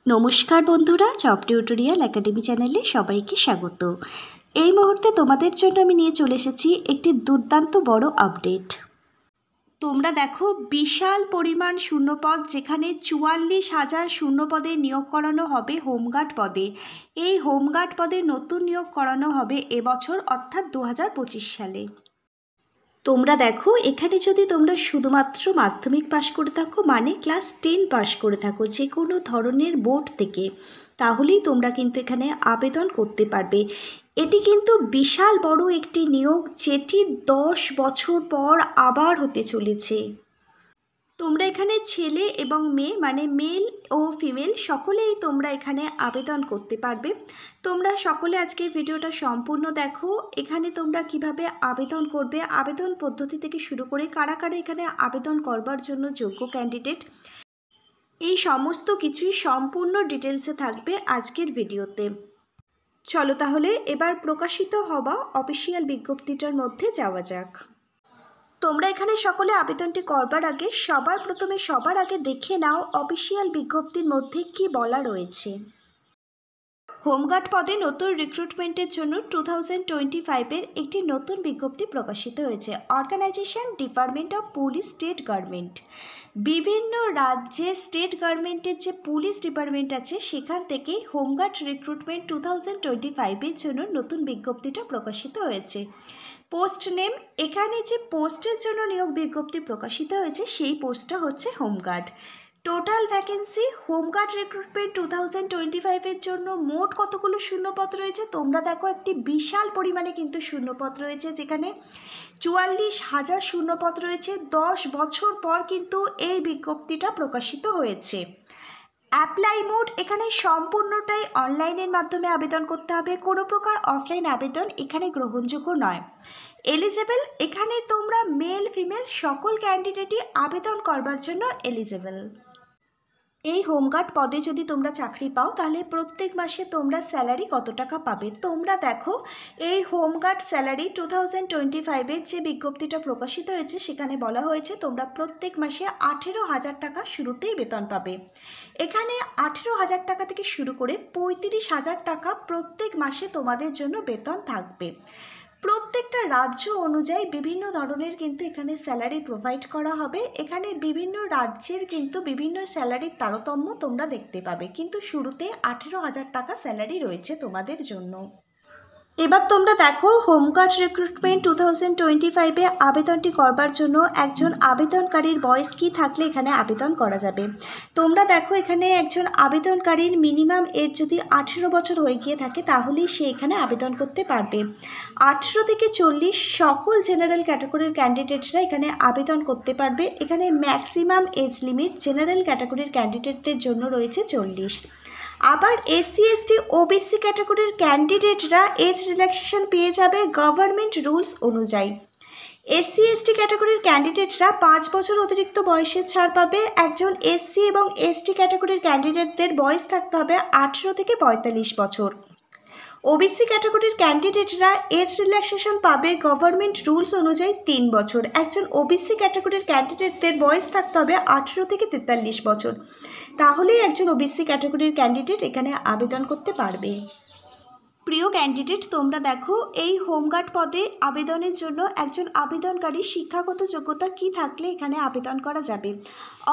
নমস্কার বন্ধুরা, job tutorial academy চ্যানেলে সবাইকে স্বাগত। এই মুহূর্তে তোমাদের জন্য আমি নিয়ে চলে এসেছি একটি দুর্দান্ত বড় আপডেট। তোমরা দেখো, বিশাল পরিমাণ শূন্যপদ, যেখানে 44,000 শূন্যপদে নিয়োগ করানো হবে হোমগার্ড পদে। এই হোমগার্ড পদে নতুন নিয়োগ করানো হবে এবছর, অর্থাৎ 2025 সালে। তোমরা দেখো, এখানে যদি তোমরা শুধুমাত্র মাধ্যমিক পাশ করে থাকো, মানে ক্লাস 10 পাশ করে থাকো যে কোনো ধরনের বোর্ড থেকে, তাহলেই তোমরা কিন্তু এখানে আবেদন করতে পারবে। এটি কিন্তু বিশাল বড় একটি নিয়োগ, যেটি 10 বছর পর আবার হতে চলেছে। তোমরা এখানে ছেলে এবং মেয়ে, মানে মেল ও ফিমেল সকলেই তোমরা এখানে আবেদন করতে পারবে। তোমরা সকলে আজকের ভিডিওটা সম্পূর্ণ দেখো। এখানে তোমরা কিভাবে আবেদন করবে, আবেদন পদ্ধতি থেকে শুরু করে কারা কারা এখানে আবেদন করবার জন্য যোগ্য ক্যান্ডিডেট, এই সমস্ত কিছুই সম্পূর্ণ ডিটেলসে থাকবে আজকের ভিডিওতে। চলো তাহলে এবার প্রকাশিত হওয়া অফিসিয়াল বিজ্ঞপ্তিটার মধ্যে যাওয়া যাক। তোমরা এখানে সকলে আবেদনটি করবার আগে সবার আগে দেখে নাও অফিসিয়াল বিজ্ঞপ্তির মধ্যে কি বলা রয়েছে। হোমগার্ড পদে নতুন রিক্রুটমেন্টের জন্য 2025-এর একটি নতুন বিজ্ঞপ্তি প্রকাশিত হয়েছে। Organisation, department of police, state government. বিভিন্ন রাজ্যের স্টেট গভর্নমেন্টের যে পুলিশ ডিপার্টমেন্ট আছে, সেখান থেকে হোমগার্ড রিক্রুটমেন্ট 2025-এর জন্য নতুন বিজ্ঞপ্তিটা প্রকাশিত হয়েছে। পোস্ট নেম, এখানে যে পোস্টের জন্য নিয়োগ বিজ্ঞপ্তি প্রকাশিত হয়েছে সেই পোস্টটা হচ্ছে home guard. Total vacancy home guard recruitment 2025-এর জন্য মোট কতগুলো শূন্যপদ রয়েছে তোমরা দেখো, একটি বিশাল পরিমাণে কিন্তু শূন্যপদ রয়েছে, যেখানে 44,000 শূন্যপদ রয়েছে। 10 বছর পর কিন্তু এই বিজ্ঞপ্তিটা প্রকাশিত হয়েছে। অ্যাপ্লাই মোড, এখানে সম্পূর্ণটাই অনলাইনের মাধ্যমে আবেদন করতে হবে, কোনো প্রকার অফলাইন আবেদন এখানে গ্রহণযোগ্য নয়। এলিজেবল, এখানে তোমরা মেল ফিমেল সকল ক্যান্ডিডেটই আবেদন করবার জন্য এলিজেবল। এই হোমগার্ড পদে যদি তোমরা চাকরি পাও, তাহলে প্রত্যেক মাসে তোমরা স্যালারি কত টাকা পাবে তোমরা দেখো। এই হোমগার্ড স্যালারি 2025-এর যে বিজ্ঞপ্তিটা প্রকাশিত হয়েছে, সেখানে বলা হয়েছে তোমরা প্রত্যেক মাসে 18,000 টাকা শুরুতেই বেতন পাবে। এখানে 18,000 টাকা থেকে শুরু করে 35,000 টাকা প্রত্যেক মাসে তোমাদের জন্য বেতন থাকবে। প্রত্যেকটা রাজ্য অনুযায়ী বিভিন্ন ধরনের কিন্তু এখানে স্যালারি প্রোভাইড করা হবে। এখানে বিভিন্ন রাজ্যের কিন্তু বিভিন্ন স্যালারির তারতম্য তোমরা দেখতে পাবে, কিন্তু শুরুতে 18,000 টাকা স্যালারি রয়েছে তোমাদের জন্য। এবার তোমরা দেখো, হোমগার্ড রিক্রুটমেন্ট 2025-এ আবেদনটি করবার জন্য একজন আবেদনকারীর বয়স কি থাকলে এখানে আবেদন করা যাবে। তোমরা দেখো, এখানে একজন আবেদনকারীর মিনিমাম এজ যদি 18 বছর হয়ে গিয়ে থাকে, তাহলেই সে এখানে আবেদন করতে পারবে। 18 থেকে 40 সকল জেনারেল ক্যাটাগরির ক্যান্ডিডেটরা এখানে আবেদন করতে পারবে। এখানে ম্যাক্সিমাম এজ লিমিট জেনারেল ক্যাটাগরির ক্যান্ডিডেটদের জন্য রয়েছে 40। আবার এসসি এসটি ওবিসি ক্যাটাগরির ক্যান্ডিডেটরা এজ রিল্যাক্সেশন পেয়ে যাবে গভর্নমেন্ট রুলস অনুযায়ী। এসসি এসটি ক্যাটাগরির ক্যান্ডিডেটরা 5 বছর অতিরিক্ত বয়সের ছাড় পাবে। একজন এসসি এবং এসটি ক্যাটাগরির ক্যান্ডিডেটদের বয়স থাকতে হবে 18 থেকে 45 বছর। ওবিসি ক্যাটাগরির ক্যান্ডিডেটরা এজ রিল্যাক্সেশন পাবে গভর্নমেন্ট রুলস অনুযায়ী 3 বছর। একজন ওবিসি ক্যাটাগরির ক্যান্ডিডেটদের বয়স থাকতে হবে 18 থেকে 43 বছর। তাহলেই একজন ওবিসি ক্যাটাগরির ক্যান্ডিডেট এখানে আবেদন করতে পারবে। প্রিয় ক্যান্ডিডেট, তোমরা দেখো, এই হোমগার্ড পদে আবেদনের জন্য একজন আবেদনকারী শিক্ষাগত যোগ্যতা কি থাকলে এখানে আবেদন করা যাবে।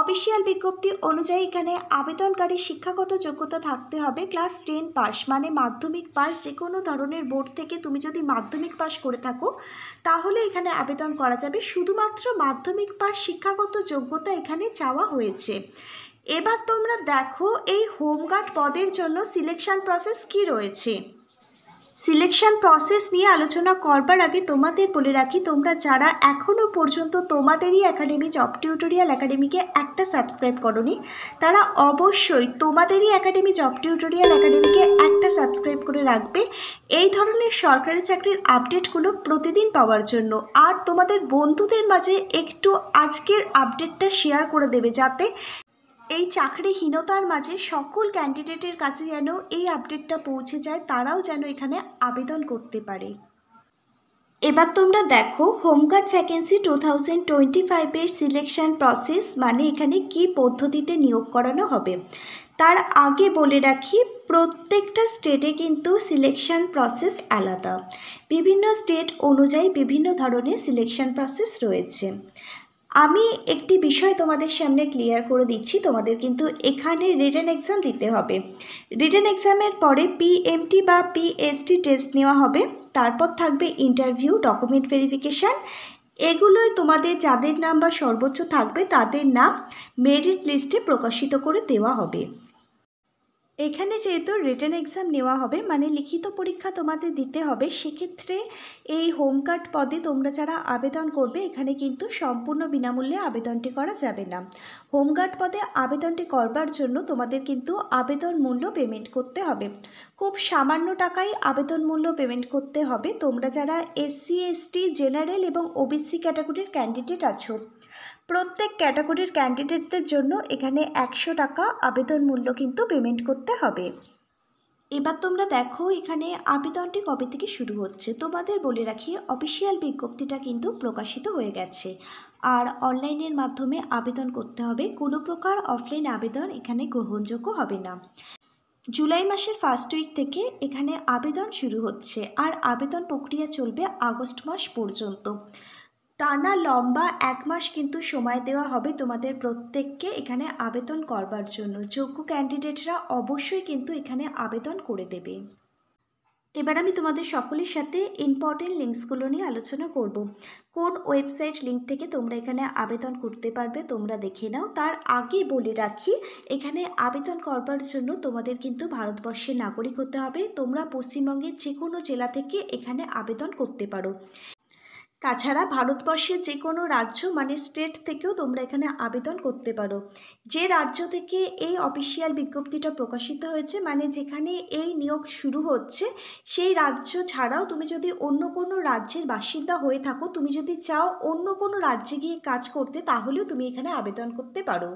অফিসিয়াল বিজ্ঞপ্তি অনুযায়ী এখানে আবেদনকারী শিক্ষাগত যোগ্যতা থাকতে হবে ক্লাস 10 পাস, মানে মাধ্যমিক পাস। যে কোনো ধরনের বোর্ড থেকে তুমি যদি মাধ্যমিক পাস করে থাকো, তাহলে এখানে আবেদন করা যাবে। শুধুমাত্র মাধ্যমিক পাস শিক্ষাগত যোগ্যতা এখানে চাওয়া হয়েছে। এবার তোমরা দেখো, এই হোমগার্ড পদের জন্য সিলেকশন প্রসেস কি রয়েছে। সিলেকশন প্রসেস নিয়ে আলোচনা করবার আগে তোমাদের বলে রাখি, তোমরা যারা এখনও পর্যন্ত তোমাদেরই একাডেমি জব টিউটোরিয়াল একাডেমিকে একটা সাবস্ক্রাইব করোনি, তারা অবশ্যই তোমাদেরই একাডেমি জব টিউটোরিয়াল একাডেমিকে একটা সাবস্ক্রাইব করে রাখবে এই ধরনের সরকারি চাকরির আপডেটগুলো প্রতিদিন পাওয়ার জন্য। আর তোমাদের বন্ধুদের মাঝে একটু আজকের আপডেটটা শেয়ার করে দেবে, যাতে এই চাকরিহীনতার মাঝে সকল ক্যান্ডিডেটের কাছে যেন এই আপডেটটা পৌঁছে যায়, তারাও যেন এখানে আবেদন করতে পারে। এবার তোমরা দেখো, হোমগার্ড ভ্যাকেন্সি 2025-এর সিলেকশন প্রসেস, মানে এখানে কি পদ্ধতিতে নিয়োগ করানো হবে। তার আগে বলে রাখি, প্রত্যেকটা স্টেটে কিন্তু সিলেকশন প্রসেস আলাদা। বিভিন্ন স্টেট অনুযায়ী বিভিন্ন ধরনের সিলেকশন প্রসেস রয়েছে। আমি একটি বিষয় তোমাদের সামনে ক্লিয়ার করে দিচ্ছি, তোমাদের কিন্তু এখানে রিটেন এক্সাম দিতে হবে। রিটেন এক্সামের পরে পিএমটি বা পিএসটি টেস্ট নেওয়া হবে, তারপর থাকবে ইন্টারভিউ, ডকুমেন্ট ভেরিফিকেশান। এগুলোই তোমাদের যাদের নাম্বার সর্বোচ্চ থাকবে তাদের নাম মেরিট লিস্টে প্রকাশিত করে দেওয়া হবে। এখানে যেহেতু রিটেন এক্সাম নেওয়া হবে মানে লিখিত পরীক্ষা তোমাদের দিতে হবে, সেক্ষেত্রে এই হোমগার্ড পদে তোমরা যারা আবেদন করবে এখানে কিন্তু সম্পূর্ণ বিনামূল্যে আবেদনটি করা যাবে না। হোমগার্ড পদে আবেদনটি করবার জন্য তোমাদের কিন্তু আবেদন মূল্য পেমেন্ট করতে হবে। খুব সামান্য টাকায় আবেদন মূল্য পেমেন্ট করতে হবে। তোমরা যারা এসসি, এসটি, জেনারেল এবং ওবিসি ক্যাটাগরির ক্যান্ডিডেট আছো, প্রত্যেক ক্যাটাগরির ক্যান্ডিডেটদের জন্য এখানে 100 টাকা আবেদন মূল্য কিন্তু পেমেন্ট করতে হবে। এবার তোমরা দেখো এখানে আবেদনটি কবে থেকে শুরু হচ্ছে। তোমাদের বলে রাখি, অফিসিয়াল বিজ্ঞপ্তিটা কিন্তু প্রকাশিত হয়ে গেছে, আর অনলাইনের মাধ্যমে আবেদন করতে হবে। কোনো প্রকার অফলাইন আবেদন এখানে গ্রহণযোগ্য হবে না। জুলাই মাসের ফার্স্ট উইক থেকে এখানে আবেদন শুরু হচ্ছে, আর আবেদন প্রক্রিয়া চলবে আগস্ট মাস পর্যন্ত। টানা লম্বা 1 মাস কিন্তু সময় দেওয়া হবে তোমাদের প্রত্যেককে এখানে আবেদন করবার জন্য। যোগ্য ক্যান্ডিডেটরা অবশ্যই কিন্তু এখানে আবেদন করে দেবে। এবার আমি তোমাদের সকলের সাথে ইম্পর্টেন্ট লিঙ্কসগুলো নিয়ে আলোচনা করব। কোন ওয়েবসাইট লিঙ্ক থেকে তোমরা এখানে আবেদন করতে পারবে তোমরা দেখে নাও। তার আগে বলে রাখি, এখানে আবেদন করবার জন্য তোমাদের কিন্তু ভারতবর্ষের নাগরিক হতে হবে। তোমরা পশ্চিমবঙ্গের যে কোনো জেলা থেকে এখানে আবেদন করতে পারো। তাছাড়া ভারতবর্ষের যে কোনো রাজ্য মানে স্টেট থেকেও তোমরা এখানে আবেদন করতে পারো। যে রাজ্য থেকে এই অফিসিয়াল বিজ্ঞপ্তিটা প্রকাশিত হয়েছে মানে যেখানে এই নিয়োগ শুরু হচ্ছে, সেই রাজ্য ছাড়াও তুমি যদি অন্য কোনো রাজ্যের বাসিন্দা হয়ে থাকো, তুমি যদি চাও অন্য কোনো রাজ্যে গিয়ে কাজ করতে, তাহলেও তুমি এখানে আবেদন করতে পারো।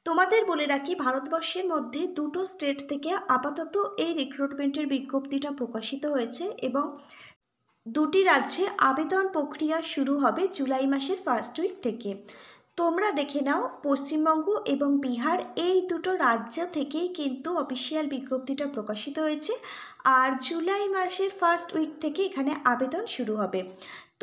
তোমাদের বলে রাখি, ভারতবর্ষের মধ্যে দুটো স্টেট থেকে আপাতত এই রিক্রুটমেন্টের বিজ্ঞপ্তিটা প্রকাশিত হয়েছে এবং দুটি রাজ্যে আবেদন প্রক্রিয়া শুরু হবে জুলাই মাসের ফার্স্ট উইক থেকে। তোমরা দেখে নাও, পশ্চিমবঙ্গ এবং বিহার এই দুটো রাজ্য থেকেই কিন্তু অফিসিয়াল বিজ্ঞপ্তিটা প্রকাশিত হয়েছে, আর জুলাই মাসের ফার্স্ট উইক থেকে এখানে আবেদন শুরু হবে।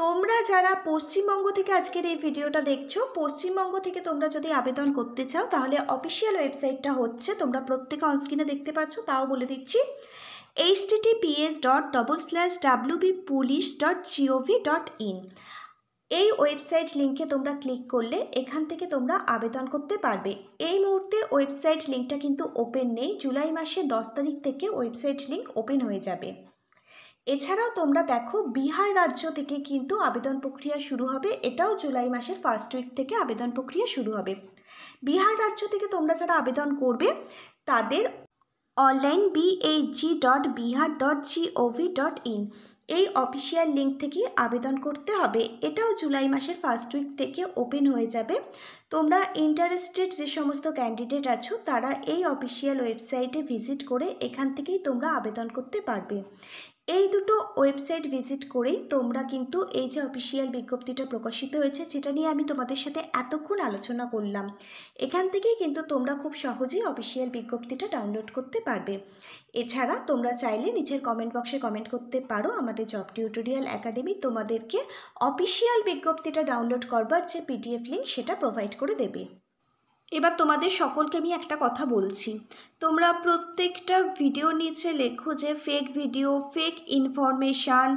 তোমরা যারা পশ্চিমবঙ্গ থেকে আজকের এই ভিডিওটা দেখছো, পশ্চিমবঙ্গ থেকে তোমরা যদি আবেদন করতে চাও তাহলে অফিসিয়াল ওয়েবসাইটটা হচ্ছে, তোমরা প্রত্যেকে অনস্ক্রিনে দেখতে পাচ্ছ, তাও বলে দিচ্ছি, https://wbpolice.gov.in। এই ওয়েবসাইট লিঙ্কে তোমরা ক্লিক করলে এখান থেকে তোমরা আবেদন করতে পারবে। এই মুহূর্তে ওয়েবসাইট লিঙ্কটা কিন্তু ওপেন নেই, জুলাই মাসের 10 তারিখ থেকে ওয়েবসাইট লিঙ্ক ওপেন হয়ে যাবে। এছাড়াও তোমরা দেখো, বিহার রাজ্য থেকে কিন্তু আবেদন প্রক্রিয়া শুরু হবে, এটাও জুলাই মাসের ফার্স্ট উইক থেকে আবেদন প্রক্রিয়া শুরু হবে। বিহার রাজ্য থেকে তোমরা যারা আবেদন করবে তাদের অনলাইন bag.bihar.gov.in এই অফিসিয়াল লিঙ্ক থেকে আবেদন করতে হবে। এটাও জুলাই মাসের ফার্স্ট উইক থেকে ওপেন হয়ে যাবে। তোমরা ইন্টারেস্টেড যে সমস্ত ক্যান্ডিডেট আছো তারা এই অফিসিয়াল ওয়েবসাইটে ভিজিট করে এখান থেকেই তোমরা আবেদন করতে পারবে। এই দুটো ওয়েবসাইট ভিজিট করেই তোমরা কিন্তু এই যে অফিসিয়াল বিজ্ঞপ্তিটা প্রকাশিত হয়েছে, যেটা নিয়ে আমি তোমাদের সাথে এতক্ষণ আলোচনা করলাম, এখান থেকেই কিন্তু তোমরা খুব সহজেই অফিসিয়াল বিজ্ঞপ্তিটা ডাউনলোড করতে পারবে। এছাড়া তোমরা চাইলে নিচের কমেন্ট বক্সে কমেন্ট করতে পারো, আমাদের জব টিউটোরিয়াল একাডেমি তোমাদেরকে অফিসিয়াল বিজ্ঞপ্তিটা ডাউনলোড করবার যে পিডিএফ লিঙ্ক সেটা প্রোভাইড করে দেবে। এবার তোমাদের সকলকে আমি একটা কথা বলছি, তোমরা প্রত্যেকটা ভিডিওর নিচে লেখো যে ফেক ভিডিও, ফেক ইনফরমেশান।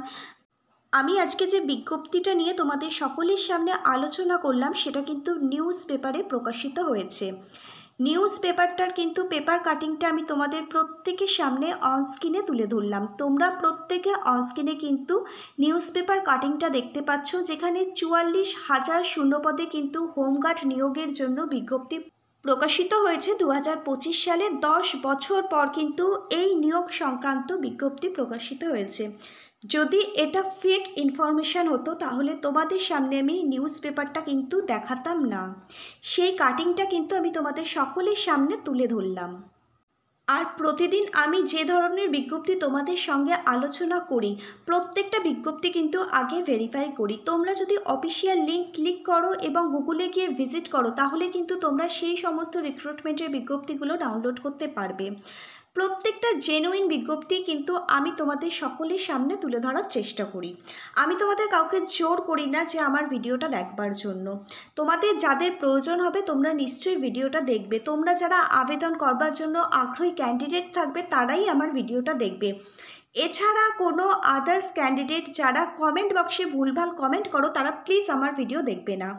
আমি আজকে যে বিজ্ঞপ্তিটা নিয়ে তোমাদের সকলের সামনে আলোচনা করলাম সেটা কিন্তু নিউজ পেপারে প্রকাশিত হয়েছে। নিউজ পেপারটার কিন্তু পেপার কাটিংটা আমি তোমাদের প্রত্যেকের সামনে অনস্ক্রিনে তুলে ধরলাম। তোমরা প্রত্যেকে অনস্ক্রিনে কিন্তু নিউজ পেপার কাটিংটা দেখতে পাচ্ছ, যেখানে 44,000 শূন্যপদে কিন্তু হোমগার্ড নিয়োগের জন্য বিজ্ঞপ্তি প্রকাশিত হয়েছে 2025 সালে। 10 বছর পর কিন্তু এই নিয়োগ সংক্রান্ত বিজ্ঞপ্তি প্রকাশিত হয়েছে। যদি এটা ফেক ইনফরমেশান হতো তাহলে তোমাদের সামনে আমি নিউজ পেপারটা কিন্তু দেখাতাম না, সেই কাটিংটা কিন্তু আমি তোমাদের সকলের সামনে তুলে ধরলাম। আর প্রতিদিন আমি যে ধরনের বিজ্ঞপ্তি তোমাদের সঙ্গে আলোচনা করি, প্রত্যেকটা বিজ্ঞপ্তি কিন্তু আগে ভেরিফাই করি। তোমরা যদি অফিসিয়াল লিঙ্ক ক্লিক করো এবং গুগলে গিয়ে ভিজিট করো, তাহলে কিন্তু তোমরা সেই সমস্ত রিক্রুটমেন্টের বিজ্ঞপ্তিগুলো ডাউনলোড করতে পারবে। প্রত্যেকটা জেনুইন বিজ্ঞপ্তি কিন্তু আমি তোমাদের সকলের সামনে তুলে ধরার চেষ্টা করি। আমি তোমাদের কাউকে জোর করি না যে আমার ভিডিওটা দেখবার জন্য। তোমাদের যাদের প্রয়োজন হবে তোমরা নিশ্চয়ই ভিডিওটা দেখবে। তোমরা যারা আবেদন করবার জন্য আগ্রহী ক্যান্ডিডেট থাকবে তারাই আমার ভিডিওটা দেখবে। এছাড়া কোনো আদার্স ক্যান্ডিডেট যারা কমেন্ট বক্সে ভুলভাল কমেন্ট করো, তারা প্লিজ আমার ভিডিও দেখবে না।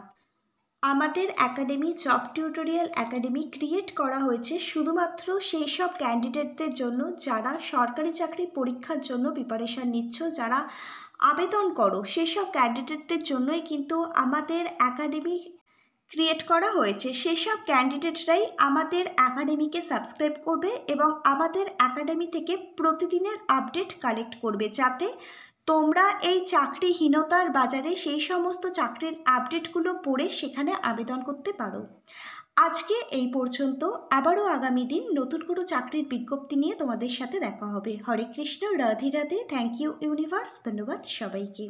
আমাদের academy job tutorial academy create করা হয়েছে শুধুমাত্র সেই সব ক্যান্ডিডেটদের জন্য যারা সরকারি চাকরি পরীক্ষার জন্য প্রিপারেশান নিচ্ছ, যারা আবেদন করো সেসব ক্যান্ডিডেটদের জন্যই কিন্তু আমাদের একাডেমি ক্রিয়েট করা হয়েছে। সেসব ক্যান্ডিডেটরাই আমাদের একাডেমিকে সাবস্ক্রাইব করবে এবং আমাদের একাডেমি থেকে প্রতিদিনের আপডেট কালেক্ট করবে, যাতে তোমরা এই চাকরিহীনতার বাজারে সেই সমস্ত চাকরির আপডেটগুলো পড়ে সেখানে আবেদন করতে পারো। আজকে এই পর্যন্ত। আবারও আগামী দিন নতুন কোনো চাকরির বিজ্ঞপ্তি নিয়ে তোমাদের সাথে দেখা হবে। Hare Krishna, Radhe Radhe. Thank you universe. ধন্যবাদ সবাইকে।